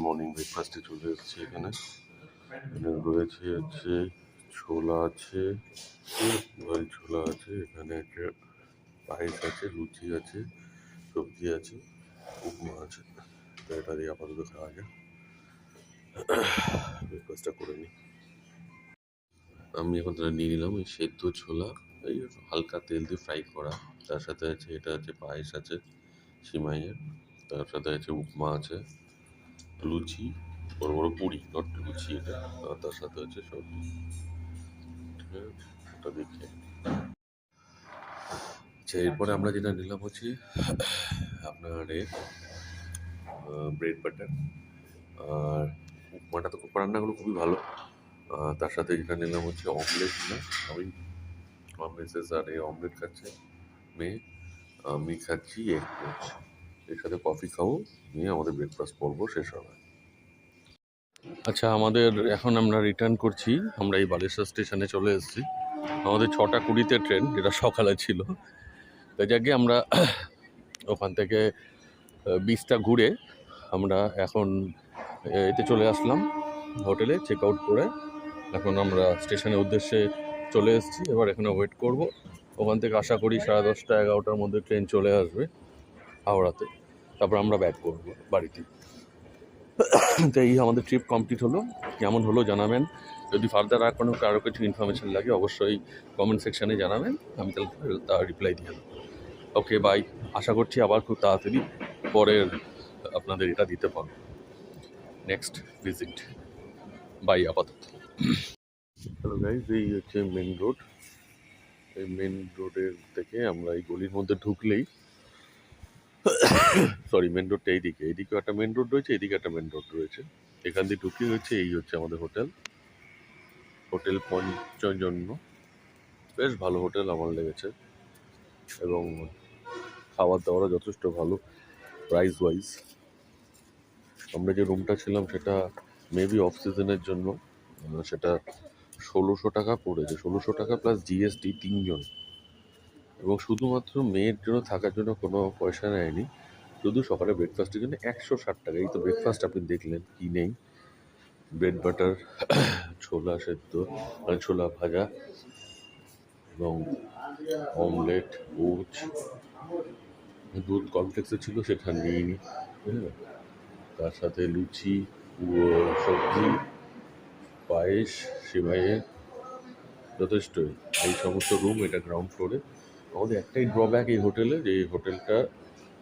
Morning ব্রেকফাস্টে চলে এসেছি। এখানে রয়েছে হচ্ছে ছোলা আছে, ছোলা আছে, এখানে একটা পায়েস আছে, লুচি আছে, সবজি আছে, উপমা আছে। তো এটা দিয়ে আপাতত খাওয়া যায়, ব্রেকফাস্টটা করে নিই। আমি এখন তাহলে নিয়ে নিলাম এই সেদ্ধ ছোলা, এই হালকা তেল দিয়ে ফ্রাই করা। তার সাথে আছে এটা আছে পায়েস আছে সিমাইয়ের, তার সাথে আছে উপমা আছে, লুচি, বড় বড় পুরি, নট লুচি এটা, আর তার সাথে হচ্ছে সবজি। ঠিক আছে, ওটা দেখে আচ্ছা, এরপরে আমরা যেটা নিলাম হচ্ছে আপনার ব্রেড বাটার, আর উপমাটা তো রান্নাগুলো খুবই ভালো। তার সাথে যেটা নিলাম হচ্ছে অমলেট। না, আমি মিসেস আর এই অমলেট খাচ্ছে, মেয়ে, আমি খাচ্ছি এগ পোচ। এর সাথে কফি খাবো, নিয়ে আমাদের ব্রেকফাস্ট করবো, শেষ হবে। আচ্ছা, আমাদের এখন আমরা রিটার্ন করছি। আমরা এই বালেশ্বর স্টেশনে চলে এসেছি। আমাদের 6:20-তে ট্রেন, যেটা সকালে ছিল। তো যাকে আমরা ওখান থেকে বিচটা ঘুরে আমরা এখন এতে চলে আসলাম, হোটেলে চেক আউট করে। এখন আমরা স্টেশনের উদ্দেশ্যে চলে এসেছি। এবার এখানে ওয়েট করব। ওখান থেকে আশা করি 10:30 11টার মধ্যে ট্রেন চলে আসবে হাওড়াতে। তারপর আমরা ব্যাক করব বাড়িতে। তো এই আমাদের ট্রিপ কমপ্লিট হলো। কেমন হলো জানাবেন। যদি ফার্দার আর কারো কিছু ইনফরমেশান লাগে অবশ্যই কমেন্ট সেকশানে জানাবেন, আমি তাহলে তার রিপ্লাই দিয়ে দেবো। ওকে, বাই। আশা করছি আবার খুব তাড়াতাড়ি পরের আপনাদের এটা দিতে পারবো, নেক্সট ভিজিট। বাই আপাতত। হ্যালো গাইজ, এই হচ্ছে মেন রোড। এই মেন রোডের থেকে আমরা এই গলির মধ্যে ঢুকলেই, সরি, মেন রোডটা এইদিকে, এইদিকেও একটা মেন রোড রয়েছে, এইদিকে একটা মেন রোড রয়েছে। এখান দিয়ে ঢুকে হচ্ছে এই হচ্ছে আমাদের হোটেল পঞ্চজন্য। বেশ ভালো হোটেল আমার লেগেছে, এবং খাবার দাবারও যথেষ্ট ভালো প্রাইস ওয়াইজ। আমরা যে রুমটা ছিলাম সেটা মেবি অফ সিজনের জন্য সেটা 1600 টাকা পড়েছে, 1600 টাকা প্লাস জিএসটি, 3 জন। এবং শুধুমাত্র মেয়ের জন্য থাকার জন্য কোনো পয়সা নেয়নি, শুধু সকালে ব্রেকফাস্টের জন্য 160 টাকা। এই তো ব্রেকফাস্ট আপনি দেখলেন, কি নেই, ব্রেড বাটার, ছোলা সেদ্ধ, ছোলা ভাজা, এবং অমলেট, ওচ, দুধ কমপ্লেক্সে ছিল সেটা নিইনি। তার সাথে লুচি, সবজি, পায়েস, সিমাইয়ের, যথেষ্টই। এই সমস্ত রুম, এটা গ্রাউন্ড ফ্লোরে। আমাদের একটাই ড্রব্যাক এই হোটেলে, যে এই হোটেলটা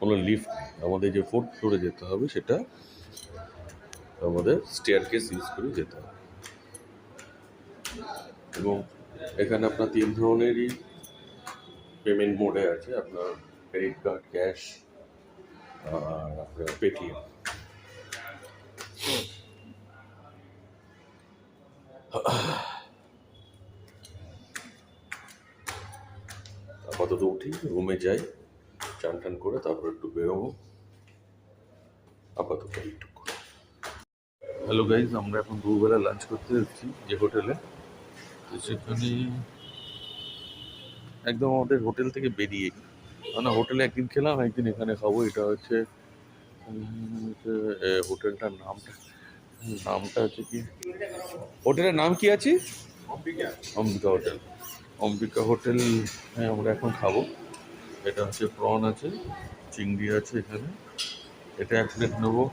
কোনো লিফট নেই। আমাদের যে 4th ফ্লোরে যেতে হবে সেটা আমাদের স্টেয়ারকেস ইউজ করে যেতে হবে। এবং এখানে আপনার 3 ধরনেরই পেমেন্ট মোডে আছে, আপনার ক্রেডিট কার্ড, ক্যাশ, আর আপনার পেটিএম। আপাতত উঠি, রুমে যাই, চান টান করে তারপর একটু বেরোবো। আপাতত এইটুকু। হ্যালো গাইজ, আমরা এখন দুপুরবেলা লাঞ্চ করতে এসেছি যে হোটেলে। তো সেখানে একদম আমাদের হোটেল থেকে বেরিয়ে, মানে হোটেলে একদিন খেলাম, একদিন এখানে খাবো। এটা হচ্ছে হোটেলটার নামটা হচ্ছে কি, হোটেলের নাম কি আছে? অম্বিকা হোটেল। অম্বিকা হোটেল, হ্যাঁ, আমরা এখন খাবো। এটা হচ্ছে প্রন আছে, চিংড়ি আছে এখানে, এটা 1 প্লেট নেবো।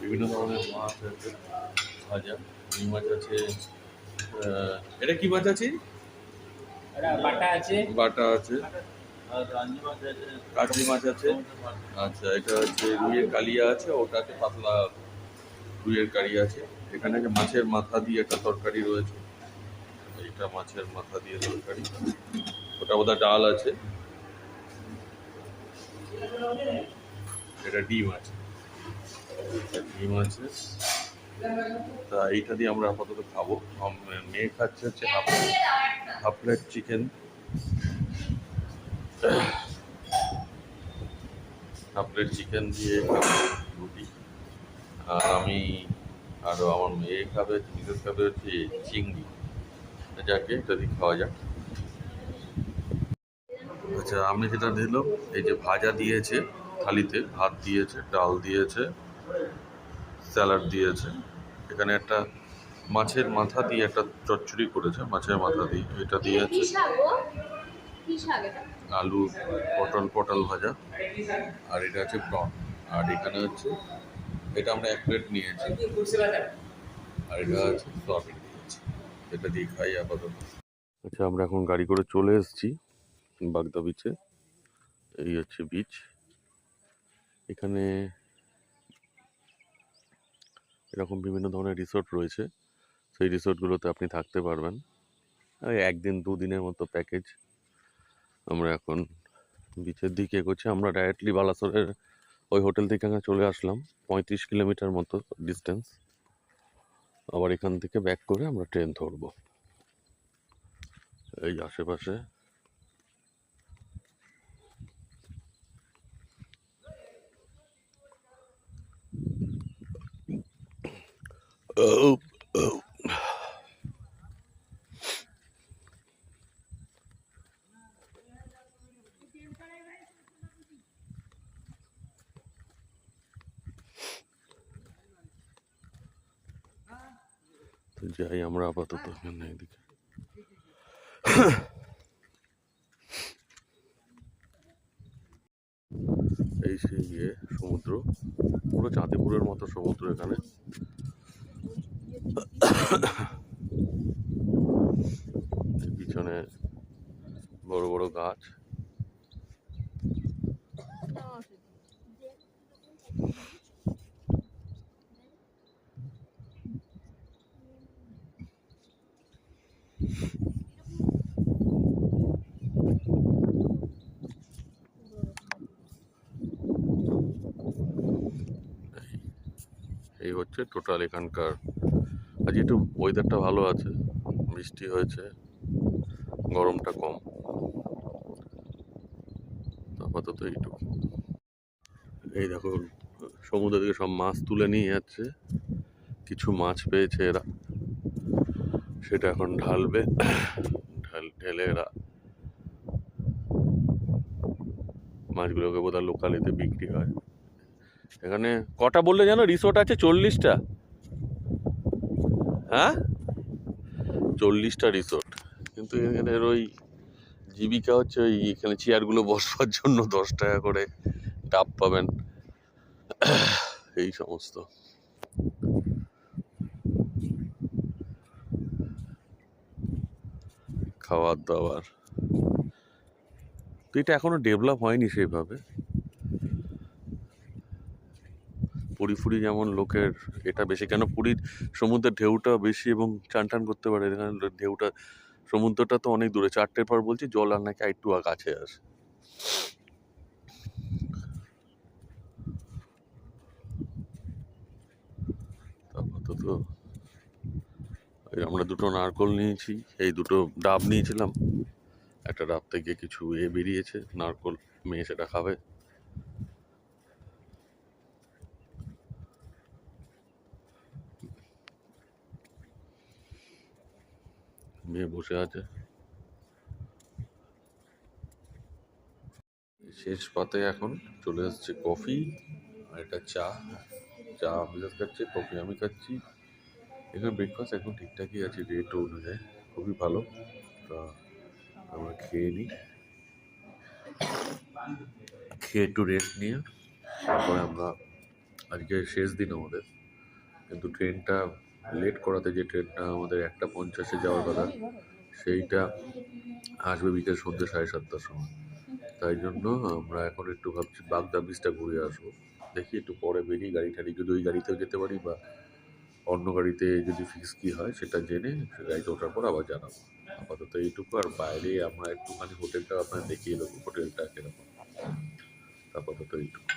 বিভিন্ন ধরনের মাছ আছে ভাজা, রুই মাছ আছে, এটা কি মাছ আছে? বাটা আছে, কাতলি মাছ আছে। আচ্ছা, এটা হচ্ছে রুইয়ের কালিয়া আছে, ওটা আছে পাতলা রুইয়ের কারি আছে। এখানে যে মাছের মাথা দিয়ে একটা তরকারি রয়েছে, এইটা মাছের মাথা দিয়ে তরকারি, ওটা বোধহয় ডাল আছে। এটা ডিম আছে, তা এইটা দিয়ে আমরা আপাতত খাবো। মেয়ে খাচ্ছে হচ্ছে half plate chicken, half plate chicken দিয়ে রুটি। আর আমি, আরও আমার মেয়ে খাবে, মিসেস খাবে হচ্ছে চিংড়ি। যাকে এটা দিয়ে খাওয়া যাক। আচ্ছা, আমি যেটা দিলাম, এই যে ভাজা দিয়েছে থালিতে, ভাত দিয়েছে, ডাল দিয়েছে, স্যালাড দিয়েছে। এখানে একটা মাছের মাথা দিয়ে একটা চচ্চড়ি করেছে, মাছের মাথা দিয়ে এটা দিয়েছে, আলু পটল ভাজা, আর এটা হচ্ছে প্রন, আর এখানে হচ্ছে এটা আমরা 1 প্লেট নিয়েছি, আর এটা হচ্ছে সয়াবিন দিয়েছি, এটা দিয়ে খাই আপাতত। আচ্ছা, আমরা এখন গাড়ি করে চলে এসেছি বাগদা বিচে। এই হচ্ছে বিচ। এখানে এরকম বিভিন্ন ধরনের রিসোর্ট রয়েছে, সেই রিসোর্টগুলোতে আপনি থাকতে পারবেন। ওই 1 দিন 2 দিনের মতো প্যাকেজ। আমরা এখন বিচের দিকে এগোচ্ছি। আমরা ডাইরেক্টলি বালাসোরের ওই হোটেল থেকে আমরা চলে আসলাম, 35 কিলোমিটার মতো ডিস্টেন্স। আবার এখান থেকে ব্যাক করে আমরা ট্রেন ধরবো। এই আশেপাশে যাই আমরা আপাতত এখানে এদিকে। এই সেই সমুদ্র, পুরো চাঁদিপুরের মতো সমুদ্র এখানে। পিছনে বড় বড় গাছ। এই হচ্ছে টোটাল এখানকার। আজ একটু ওয়েদারটা ভালো আছে, বৃষ্টি হয়েছে, গরমটা কম। আপাতত এইটুকু। এই দেখো, সমুদ্র থেকে সব মাছ তুলে নিয়ে যাচ্ছে। কিছু মাছ পেয়েছে এরা, সেটা এখন ঢালবে, ঢেলে এরা মাছগুলোকে বোধহয় লোকালিতে বিক্রি হয়। এখানে কটা বললে যেন রিসোর্ট আছে? 40টা? হ্যাঁ, 40টা রিসোর্ট। কিন্তু এখানের ওই জীবিকা হচ্ছে ওই এখানে চেয়ারগুলো বসবার জন্য 10 টাকা করে ডাব পাবেন, এই সমস্ত। খাবার দাবার তো এটা এখনো ডেভেলপ হয়নি সেইভাবে। পুরী ফুরি যেমন লোকের এটা বেশি, কেন পুরীর সমুদ্রের ঢেউটা বেশি এবং চান টান করতে পারে। এখানে ঢেউটা, সমুদ্রটা তো অনেক দূরে, 4টের পর বলছি জল আর নাকি একটু কাছে আসে। আপাতত আমরা 2টো নারকোল নিয়েছি, এই 2টো ডাব নিয়েছিলাম। একটা ডাব থেকে কিছু বেরিয়েছে নারকোল, মেয়ে সেটা খাবে। মেয়ে বসে আছে। শেষ পাতে এখন চলে আসছে কফি আর একটা চা। চা মিলাস খাচ্ছে, কফি আমি খাচ্ছি। এখানে ব্রেকফাস্ট এখন ঠিকঠাকই আছে রেট অনুযায়ী, খুবই ভালো। তা আমরা খেয়ে নিই, খেয়ে একটু রেস্ট নিয়ে তারপরে আমরা, আজকে শেষ দিন আমাদের, কিন্তু ট্রেনটা লেট করাতে, যে ট্রেনটা আমাদের 1টা 50-এ যাওয়ার কথা, সেইটা আসবে বিকেল সন্ধ্যে 7:30টার সময়। তাই জন্য আমরা এখন একটু ভাবছি বাগদা বিচটা ঘুরে আসবো। দেখি একটু পরে বেরিয়ে গাড়ি টাড়ি, যদি ওই গাড়িতেও যেতে পারি বা অন্য গাড়িতে যদি ফিক্স কী হয় সেটা জেনে সে গাড়িতে ওঠার পর আবার জানাবো। আপাতত এইটুকু। আর বাইরে আমরা একটুখানি হোটেলটা আপনার দেখিয়ে দেবো, হোটেলটা কিরকম। আপাতত এইটুকু।